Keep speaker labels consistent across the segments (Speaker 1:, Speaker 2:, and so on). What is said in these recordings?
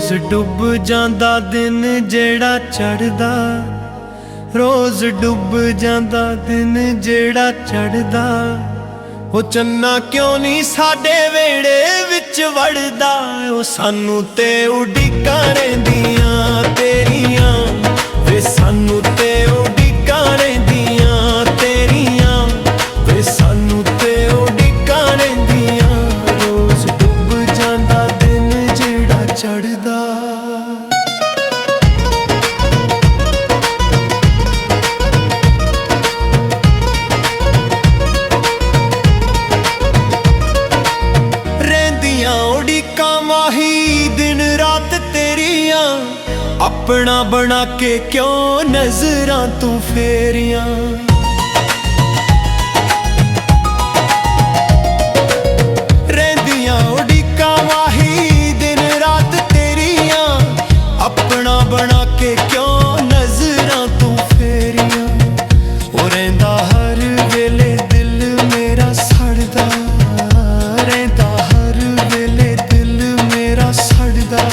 Speaker 1: रोज डुब जांदा दिन जेड़ा चढ़दा, रोज डुब जांदा दिन जेड़ा चढ़दा। ओ चन्ना क्यों नहीं साडे वेड़े विच वड़दा, ओ सानू ते उड़ीकां रहिंदियां तेरियां वे, सानू ते उड़ीकां रहिंदियां तेरियां वे, सानू ते उड़ीकां रहिंदियां। रोज डुब जांदा दिन जेड़ा चढ़दा। दिन रात तेरियां अपना बना के क्यों नजरां तू फेरियां। रहंदियां उड़ीकां माही दिन रात तेरियां अपना बना के क्यों नजरां तू फेरियां। ओ रहिंदा हर वेले दिल मेरा सड़दा, रहिंदा हर वेले दिल मेरा सड़दा।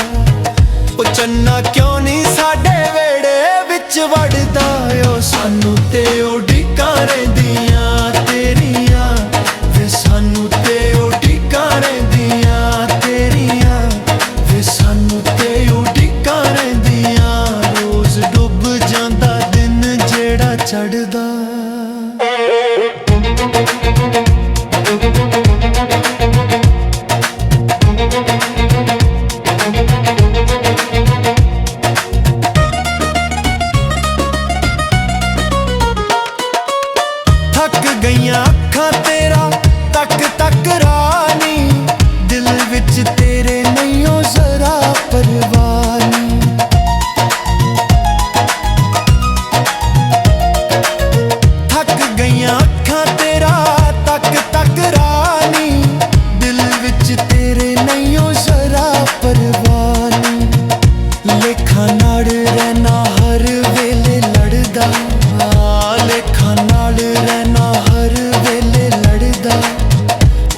Speaker 1: ओ चन्ना क्यों नहीं साडे वेड़े विच वड़दा, ओ सानू ते उड़ीकां रहिंदियां तेरियां वे, सानू ते उड़ीकां रहिंदियां तेरियां वे, सानू ते उड़ीकां रहिंदियां। रोज डुब जांदा दिन जेड़ा चढ़दा। थक गईयां अखां तेरा तक तक रानी, दिल विच तेरे नहीं ओ जरा परवाह नी। थक गईयां अखां तेरा तक तक रानी, दिल विच तेरे नहीं ओ जरा परवाह नी। लेखा नाड़ रहना हर वेले लड़दा, लेखा नाड़ रहना हर वेले लड़दा।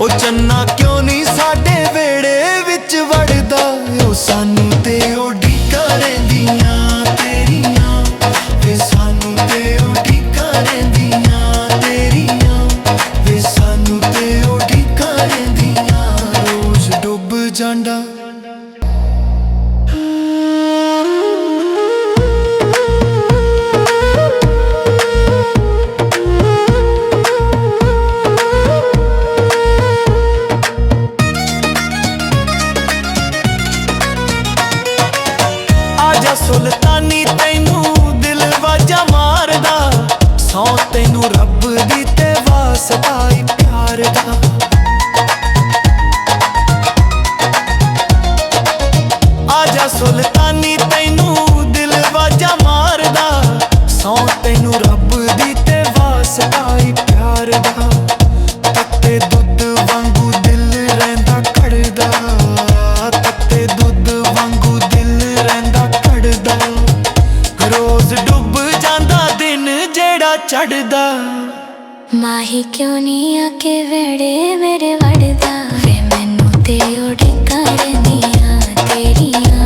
Speaker 1: ओ चन्ना क्यों नहीं साडे वेड़े विच वड़दा, ओ सानू ते उड़ीकां रहिंदियां तेरियां वे, सानू ते उड़ीकां रहिंदियां तेरियां वे, सानू ते उड़ीकां रहिंदियां। रोज डुब जांदा सुल्तानी तैनू दिल वाजा मारदा, सौ तैनू रब दी ते वास्ता ही प्यार दा। आजा सुल्तानी तैनू दिल वाजा मारदा, सौ तैनू रब दी ते वास्ता ही प्यार दा। तत्ते दुध वांगू दिल रहिंदा कड़दा, तत्ते दुध वांगू दिल रहिंदा कड़दा। रोज डुब जांदा दिन जेड़ा चढ़दा।
Speaker 2: माही क्यों नहीं आके वेड़े मेरे वड़दा, वे मैनू ते उड़ीकां रहिंदियां तेरियां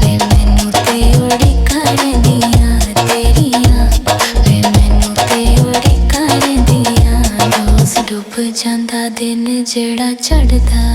Speaker 2: वे, मैनू ते उड़ीकां रहिंदियां तेरियां वे, मैनू ते उड़ीकां रहिंदियां। रोज डुब जांदा दिन जेड़ा चढ़दा।